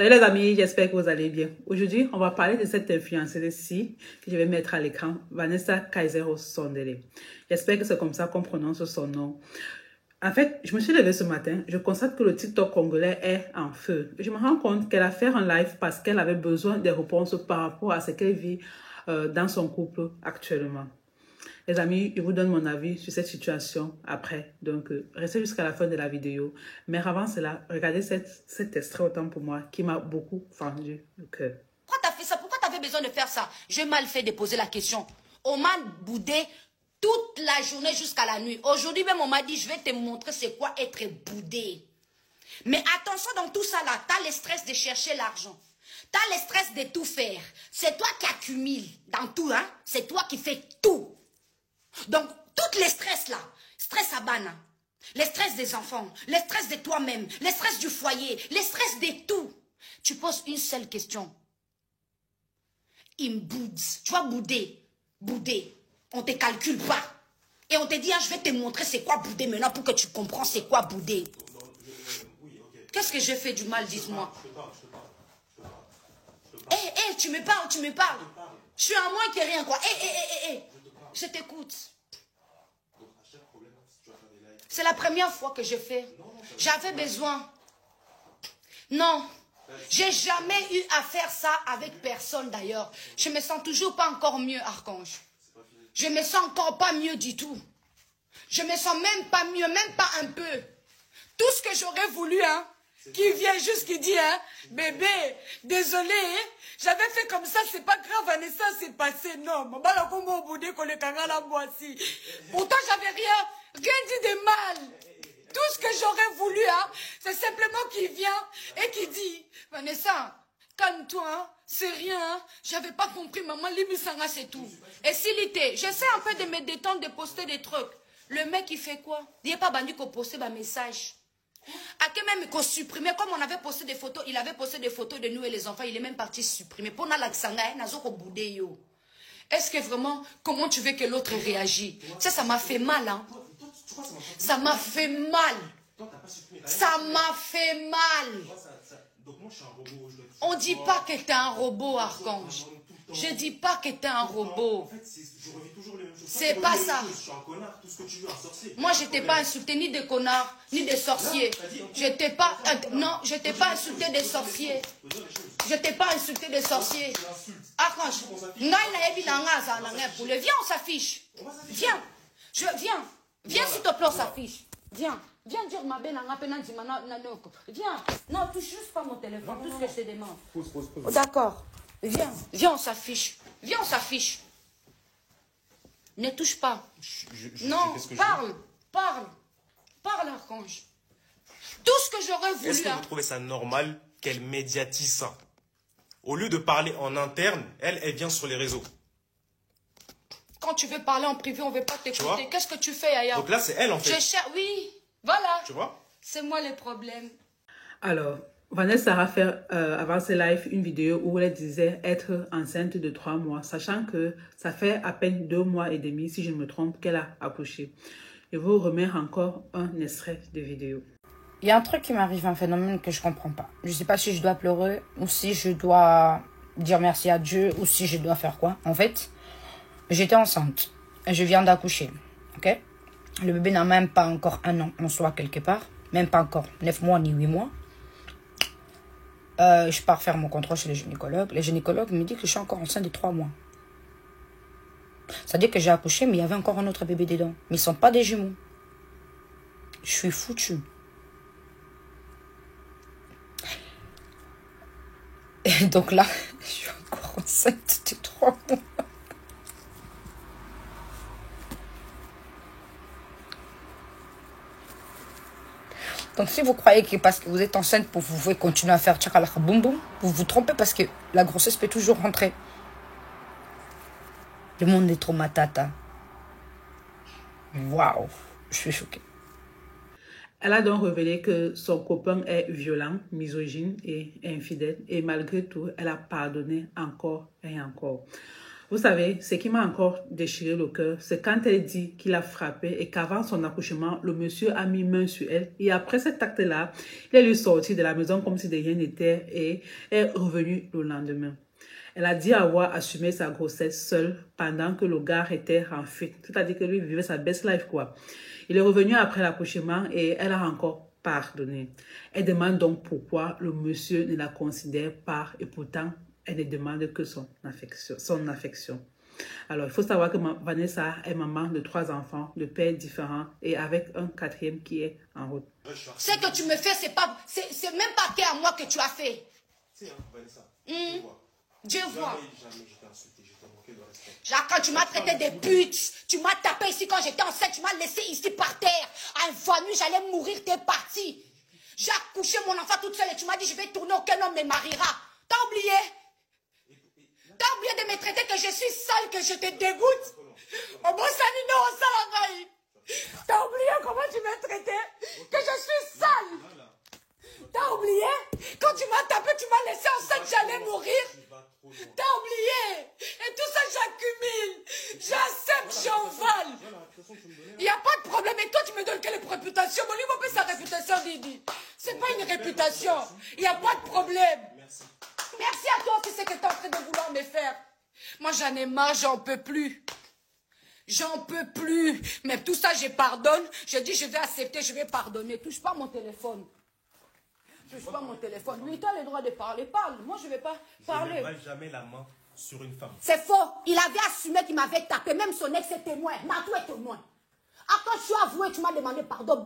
Salut les amis, j'espère que vous allez bien. Aujourd'hui, on va parler de cette influenceuse-ci que je vais mettre à l'écran, Vanessa Kaisero Sondele. J'espère que c'est comme ça qu'on prononce son nom. En fait, je me suis levée ce matin, je constate que le TikTok congolais est en feu. Je me rends compte qu'elle a fait un live parce qu'elle avait besoin des réponses par rapport à ce qu'elle vit dans son couple actuellement. Les amis, je vous donne mon avis sur cette situation après. Donc, restez jusqu'à la fin de la vidéo. Mais avant cela, regardez cet extrait autant pour moi qui m'a beaucoup fendu le cœur. Pourquoi t'as fait ça? Pourquoi t'avais besoin de faire ça? J'ai mal fait de poser la question. On m'a boudé toute la journée jusqu'à la nuit. Aujourd'hui même, on m'a dit, je vais te montrer c'est quoi être boudé. Mais attention dans tout ça là, t'as le stress de chercher l'argent. T'as le stress de tout faire. C'est toi qui accumules dans tout, hein. C'est toi qui fais tout. Donc, tous les stress là, stress à Bana, les stress des enfants, les stress de toi-même, les stress du foyer, les stress de tout. Tu poses une seule question. Il me boude. Tu vas bouder. Bouder. On ne te calcule pas. Et on te dit, ah, je vais te montrer c'est quoi bouder maintenant pour que tu comprends c'est quoi bouder. Qu'est-ce que j'ai fait du mal, dis-moi? Hé, tu me parles, tu me parles. Je suis à moins que rien, quoi. Hé. Je t'écoute. C'est la première fois que je fais. J'avais besoin. Non. J'ai jamais eu à faire ça avec personne d'ailleurs. Je me sens toujours pas encore mieux, Archange. Je me sens encore pas mieux du tout. Je me sens même pas mieux, même pas un peu. Tout ce que j'aurais voulu, hein, qui vient juste qui dit, hein, bébé, désolé, hein, j'avais fait comme ça, c'est pas grave, Vanessa, c'est passé, non. Maman l'a comme au bout que le kangala boissy. Pourtant, j'avais rien dit de mal. Tout ce que j'aurais voulu, hein, c'est simplement qu'il vient et qui dit, Vanessa, calme-toi, hein, c'est rien, hein, j'avais pas compris, maman, Limisanga, c'est tout. Et s'il était, j'essaie un peu de me détendre, de poster des trucs. Le mec, il fait quoi? Il n'est pas bandu qu'on postait un message. À quel même qu'on supprimait, comme on avait posté des photos, il avait posté des photos de nous et les enfants, il est même parti supprimer. Pour l'accanga, est-ce que vraiment, comment tu veux que l'autre réagisse? Ça m'a fait mal, hein. Ça m'a fait mal. Ça m'a fait mal. On ne dit pas que tu es un robot, Archange. Je ne dis pas que tu es un robot. C'est pas ça. Moi, je t'ai pas insulté ni de connard, ni de sorcier. Je t'ai pas... Non, je t'ai pas insulté des sorciers. Je t'ai pas insulté des sorciers. Archange, viens, on s'affiche. Viens. Viens, s'il te plaît, on s'affiche. Viens dire ma belle viens. Non, touche juste pas mon téléphone, tout ce que je te demande. Pose. D'accord. Viens, on s'affiche. Viens, on s'affiche. Ne touche pas. Non, parle, Archange. Tout ce que j'aurais voulu... Est-ce que vous trouvez ça normal qu'elle médiatise ça? Au lieu de parler en interne, elle vient sur les réseaux. Quand tu veux parler en privé, on ne veut pas t'écouter. Qu'est-ce que tu fais ailleurs? Donc là, c'est elle en fait. Oui, voilà. Tu vois? C'est moi le problème. Alors, Vanessa a fait avant ce live une vidéo où elle disait être enceinte de 3 mois, sachant que ça fait à peine 2 mois et demi, si je ne me trompe, qu'elle a accouché. Je vous remets encore un extrait de vidéo. Il y a un truc qui m'arrive, un phénomène que je comprends pas. Je sais pas si je dois pleurer ou si je dois dire merci à Dieu ou si je dois faire quoi. En fait, j'étais enceinte. Je viens d'accoucher. Ok? Le bébé n'a même pas encore 1 an en soi quelque part. Même pas encore 9 mois ni 8 mois. Je pars faire mon contrôle chez le gynécologue. Le gynécologue me dit que je suis encore enceinte de 3 mois. C'est-à-dire que j'ai accouché, mais il y avait encore un autre bébé dedans. Mais ils ne sont pas des jumeaux. Je suis foutue. Et donc là, je suis encore enceinte de 3 mois. Donc si vous croyez que parce que vous êtes enceinte, vous pouvez continuer à faire tchakalaka boum boum, vous vous trompez parce que la grossesse peut toujours rentrer. Le monde est trop matata. Waouh, je suis choquée. Elle a donc révélé que son copain est violent, misogyne et infidèle. Et malgré tout, elle a pardonné encore et encore. Vous savez, ce qui m'a encore déchiré le cœur, c'est quand elle dit qu'il a frappé et qu'avant son accouchement, le monsieur a mis main sur elle. Et après cet acte-là, il est lui sorti de la maison comme si de rien n'était et est revenu le lendemain. Elle a dit avoir assumé sa grossesse seule pendant que le gars était en fuite. C'est-à-dire que lui vivait sa best life, quoi. Il est revenu après l'accouchement et elle a encore pardonné. Elle demande donc pourquoi le monsieur ne la considère pas et pourtant, elle ne demande que son affection. Alors, il faut savoir que Vanessa est maman de 3 enfants, de pères différents et avec un 4e qui est en route. Ce que tu me fais, c'est même pas à moi que tu as fait. C'est Vanessa. Dieu voit. Jamais je t'ai insulté, je t'ai manqué de respect. Jacques, quand tu m'as traité de pute, tu m'as tapé ici quand j'étais enceinte, tu m'as laissé ici par terre. Invenu, j'allais mourir, t'es parti. J'ai accouché mon enfant toute seule et tu m'as dit je vais tourner, aucun homme me mariera. T'as oublié? T'as oublié de me traiter que je suis sale, que je te dégoûte? Oh bon, Sanino, on s'en t'as oublié comment tu m'as traité? Que je suis sale? T'as oublié? Quand tu m'as tapé, tu m'as laissé enceinte, j'allais mourir? T'as oublié? Et tout ça, j'accumule. J'accepte, j'envole. Il n'y a pas de problème. Et toi, tu me donnes quelle réputation? Mon livre peut sa réputation, Didi. C'est pas une réputation. Il n'y a pas de problème. Merci à toi aussi, c'est que tu es en train de vouloir me faire. Moi, j'en ai marre, j'en peux plus. J'en peux plus. Mais tout ça, je pardonne. Je dis, je vais accepter, je vais pardonner. Touche pas mon téléphone. Touche pas mon téléphone. Lui, tu as le droit de parler. Parle. Moi, je ne vais pas parler. Je ne mets jamais la main sur une femme. C'est faux. Il avait assumé qu'il m'avait tapé. Même son ex est témoin. Natou est témoin. Quand je suis avoué, tu m'as demandé pardon.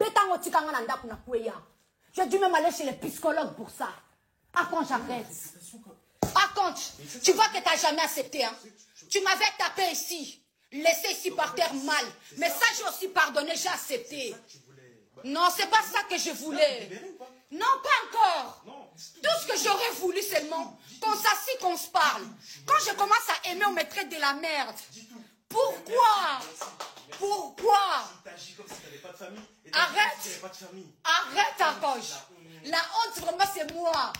J'ai dû même aller chez les psychologues pour ça. Quand j'arrête. Quand tu vois que tu n'as jamais accepté. Hein? Tu m'avais tapé ici. Laissé ici par terre mal. Mais ça, j'ai aussi pardonné. J'ai accepté. Non, c'est pas ça que je voulais. Non, pas encore. Tout ce que j'aurais voulu seulement, qu'on s'assied, qu'on se parle. Quand je commence à aimer, on me traite de la merde. Pourquoi? Pourquoi? Arrête. Arrête, Archange. La honte, vraiment, c'est moi.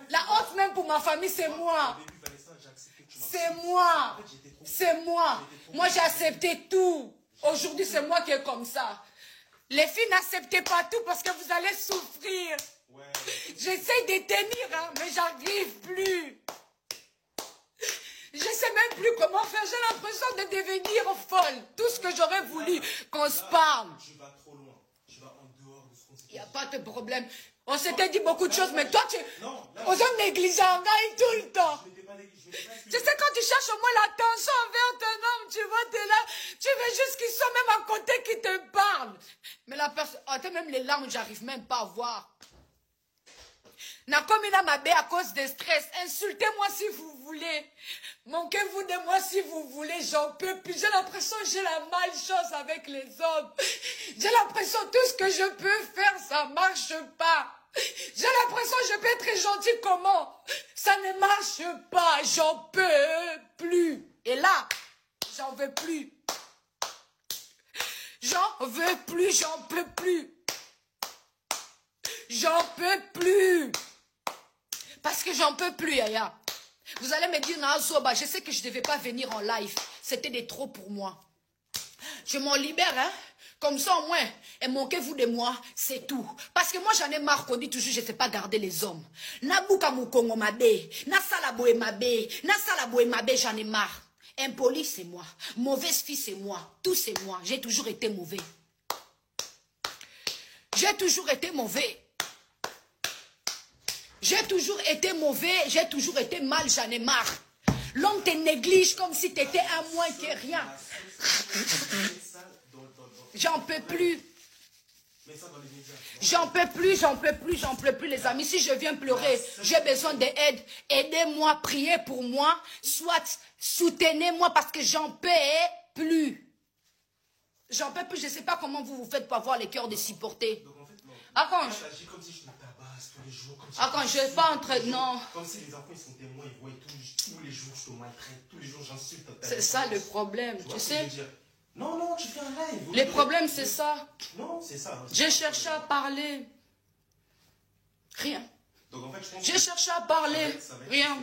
La honte, même pour ma famille, c'est moi. C'est moi. C'est moi. Moi, j'ai accepté tout. Aujourd'hui, c'est moi qui est comme ça. Les filles, n'acceptez pas tout parce que vous allez souffrir. J'essaie de tenir, hein, mais j'arrive plus. Je sais même plus comment faire. J'ai l'impression de devenir folle. Tout ce que j'aurais voulu, qu'on se parle. Tu vas trop loin. Tu vas en dehors de ce qu'on s'est dit. Il n'y a pas de problème. On s'était dit beaucoup de choses, mais toi, tu... Aux hommes négligents, tout le temps. Tu sais, quand tu cherches au moins l'attention envers ton homme, tu vois, t'es là, tu veux juste qu'il soit même à côté, qu'il te parle. Mais la personne, même les larmes, j'arrive même pas à voir. Nakomina m'a bé à cause de stress. Insultez-moi si vous voulez. Manquez-vous de moi si vous voulez. J'en peux plus. J'ai l'impression que j'ai la malchance avec les hommes. J'ai l'impression que tout ce que je peux faire, ça marche pas. J'ai l'impression que je peux être gentil. Comment? Ça ne marche pas. J'en peux plus. Et là, j'en veux plus. J'en veux plus. J'en peux plus. J'en peux plus. Parce que j'en peux plus, Yaya. Vous allez me dire, Nazoba, je sais que je ne devais pas venir en live. C'était de trop pour moi. Je m'en libère, hein. Comme ça, au moins, et manquez-vous de moi, c'est tout. Parce que moi, j'en ai marre qu'on dit toujours, je ne sais pas garder les hommes. Nabuka Mukongo Mabe, Nasalaboe Mabe, Nasalaboe Mabe, j'en ai marre. Impoli, c'est moi. Mauvaise fille, c'est moi. Tout, c'est moi. J'ai toujours été mauvais. J'ai toujours été mauvais. J'ai toujours été mauvais, j'ai toujours été mal, j'en ai marre. L'homme te néglige comme si tu étais un moins que rien. J'en peux plus. J'en peux plus, j'en peux plus, j'en peux plus, les amis. Si je viens pleurer, j'ai besoin d'aide. Aidez-moi, priez pour moi. Soit soutenez-moi parce que j'en peux plus. J'en peux plus, je ne sais pas comment vous faites pour avoir les cœurs de supporter. Archange. Quand je vais pas entre... Non. Comme si les enfants ils sont témoins, ils voient tous les jours je te maltraite, tous les jours j'insulte. C'est ça le problème, tu sais. Non, tu fais un live. Le problème c'est ça. Non, c'est ça. J'ai cherché à parler. Rien. Donc en fait, je pense J'ai que cherché à parler. Rien.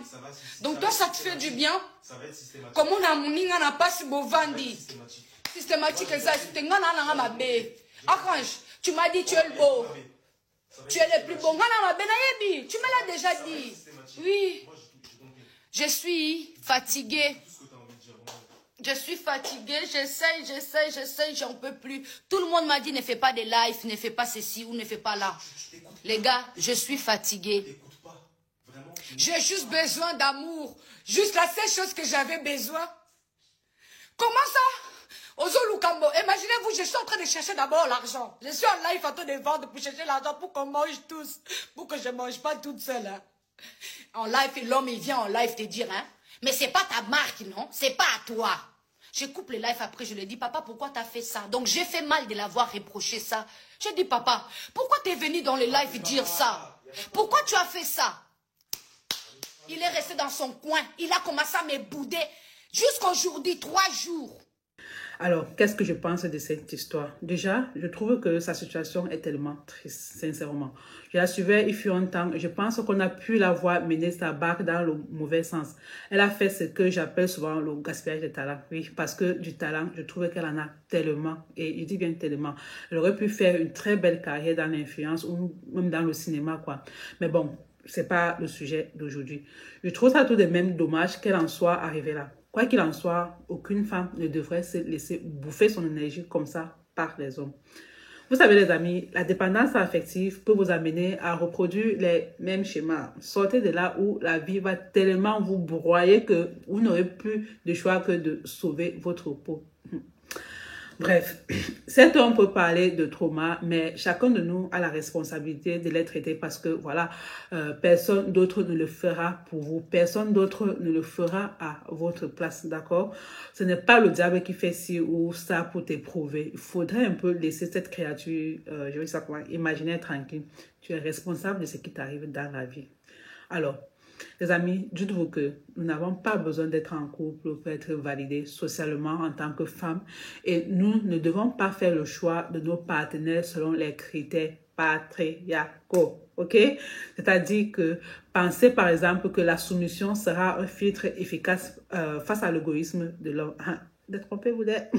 Donc toi, ça te fait du bien. Ça va être systématique. Comme on a mon ninga n'a pas si beau vandi. Systématique. Systématique, exact. Tu ma bé. Arrange, tu m'as dit tu es le beau. Tu es le plus beau. Tu me l'as déjà dit. Oui. Je suis fatiguée. Je suis fatiguée, j'essaie, j'en peux plus. Tout le monde m'a dit ne fais pas des lives, ne fais pas ceci ou ne fais pas là. Les gars, je suis fatiguée. J'ai juste besoin d'amour. Juste la seule chose que j'avais besoin. Comment ça? Ozo Lukambo, imaginez-vous, je suis en train de chercher d'abord l'argent. Je suis en live en train de vendre pour chercher l'argent pour qu'on mange tous. Pour que je ne mange pas toute seule. Hein. En live, l'homme, il vient en live te dire, hein. Mais c'est pas ta marque, non? C'est pas à toi. Je coupe le live après, je lui dis, papa, pourquoi tu as fait ça? Donc j'ai fait mal de l'avoir reproché ça. Je dis, papa, pourquoi tu es venu dans le live dire ça? Pourquoi tu as fait ça? Il est resté dans son coin. Il a commencé à me bouder. Jusqu'aujourd'hui, 3 jours. Alors, qu'est-ce que je pense de cette histoire? Déjà, je trouve que sa situation est tellement triste, sincèrement. Je la suivais, il fut un temps, je pense qu'on a pu la voir mener sa barque dans le mauvais sens. Elle a fait ce que j'appelle souvent le gaspillage de talent. Oui, parce que du talent, je trouve qu'elle en a tellement, et je dis bien tellement. Elle aurait pu faire une très belle carrière dans l'influence ou même dans le cinéma, quoi. Mais bon, c'est pas le sujet d'aujourd'hui. Je trouve ça tout de même dommage qu'elle en soit arrivée là. Quoi qu'il en soit, aucune femme ne devrait se laisser bouffer son énergie comme ça par les hommes. Vous savez les amis, la dépendance affective peut vous amener à reproduire les mêmes schémas. Sortez de là où la vie va tellement vous broyer que vous n'aurez plus de choix que de sauver votre peau. Bref, certes, on peut parler de trauma, mais chacun de nous a la responsabilité de les traiter parce que, voilà, personne d'autre ne le fera pour vous. Personne d'autre ne le fera à votre place, d'accord? Ce n'est pas le diable qui fait ci ou ça pour t'éprouver. Il faudrait un peu laisser cette créature, je vais dire ça comment, imaginaire tranquille. Tu es responsable de ce qui t'arrive dans la vie. Alors, les amis, dites-vous que nous n'avons pas besoin d'être en couple pour être validés socialement en tant que femmes et nous ne devons pas faire le choix de nos partenaires selon les critères patriarcaux, ok? C'est-à-dire que pensez par exemple que la soumission sera un filtre efficace face à l'égoïsme de l'homme. Détrompez-vous d'elle.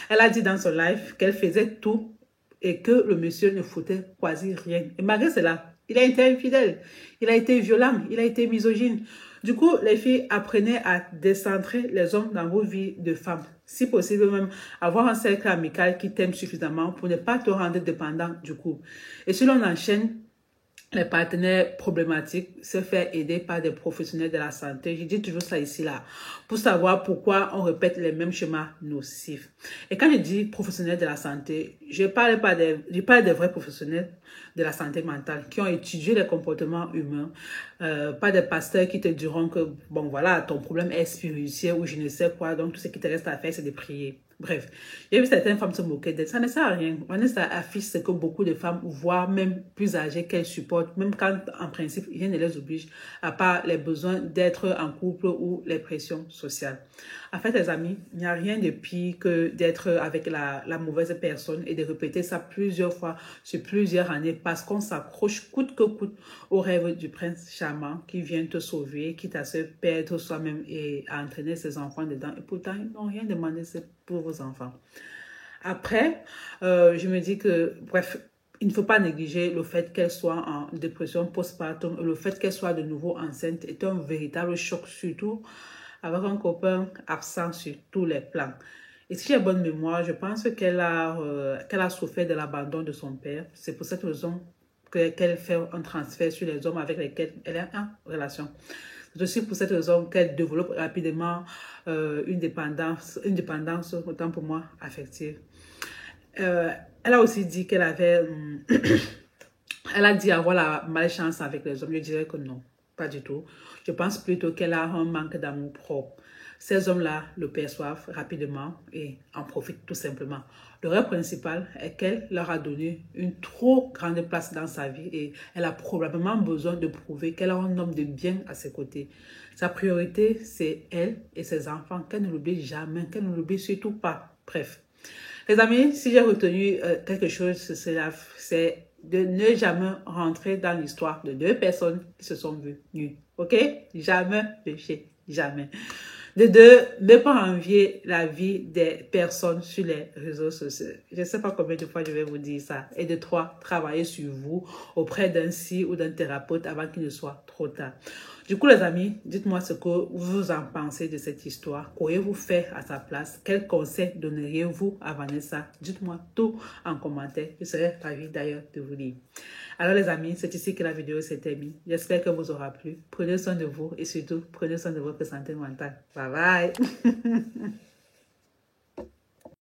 Elle a dit dans son live qu'elle faisait tout et que le monsieur ne foutait quasi rien. Et malgré cela, il a été infidèle, il a été violent, il a été misogyne. Du coup, les filles, apprenez à décentrer les hommes dans vos vies de femmes. Si possible même, avoir un cercle amical qui t'aime suffisamment pour ne pas te rendre dépendant du couple. Et si l'on enchaîne les partenaires problématiques, se faire aider par des professionnels de la santé. Je dis toujours ça ici, là, pour savoir pourquoi on répète les mêmes schémas nocifs. Et quand je dis professionnels de la santé, je parle des vrais professionnels de la santé mentale qui ont étudié les comportements humains, pas des pasteurs qui te diront que, bon, voilà, ton problème est spirituel ou je ne sais quoi, donc tout ce qui te reste à faire, c'est de prier. Bref, j'ai vu certaines femmes se moquer d'elle. Ça ne sert à rien. Ça affiche ce que beaucoup de femmes, voire même plus âgées, qu'elles supportent, même quand, en principe, rien ne les oblige, à part les besoins d'être en couple ou les pressions sociales. En fait, les amis, il n'y a rien de pire que d'être avec la mauvaise personne et de répéter ça plusieurs fois sur plusieurs années parce qu'on s'accroche coûte que coûte au rêve du prince charmant qui vient te sauver, quitte à se perdre soi-même et à entraîner ses enfants dedans. Et pourtant, ils n'ont rien demandé, c'est pour vos enfants. Après, je me dis que, bref, il ne faut pas négliger le fait qu'elle soit en dépression postpartum, le fait qu'elle soit de nouveau enceinte est un véritable choc, surtout avec un copain absent sur tous les plans. Et si j'ai bonne mémoire, je pense qu'elle a souffert de l'abandon de son père. C'est pour cette raison qu'elle fait un transfert sur les hommes avec lesquels elle est en relation. C'est aussi pour cette raison qu'elle développe rapidement une dépendance, autant pour moi, affective. Elle a aussi dit qu'elle avait... elle a dit avoir la malchance avec les hommes. Je dirais que non, pas du tout. Je pense plutôt qu'elle a un manque d'amour propre. Ces hommes-là le perçoivent rapidement et en profitent tout simplement. Le rêve principal est qu'elle leur a donné une trop grande place dans sa vie et elle a probablement besoin de prouver qu'elle a un homme de bien à ses côtés. Sa priorité, c'est elle et ses enfants, qu'elle ne l'oublie jamais, qu'elle ne l'oublie surtout pas. Bref. Les amis, si j'ai retenu quelque chose, c'est de ne jamais rentrer dans l'histoire de deux personnes qui se sont vues nues. Ok? Jamais, péché, jamais. De deux, ne pas envier la vie des personnes sur les réseaux sociaux. Je ne sais pas combien de fois je vais vous dire ça. Et de trois, travailler sur vous auprès d'un psy ou d'un thérapeute avant qu'il ne soit trop tard. Du coup, les amis, dites-moi ce que vous en pensez de cette histoire. Qu'auriez-vous fait à sa place? Quel conseil donneriez-vous à Vanessa? Dites-moi tout en commentaire. Je serais ravie d'ailleurs de vous lire. Alors les amis, c'est ici que la vidéo s'est terminée. J'espère que vous aura plu. Prenez soin de vous et surtout, prenez soin de votre santé mentale. Bye bye.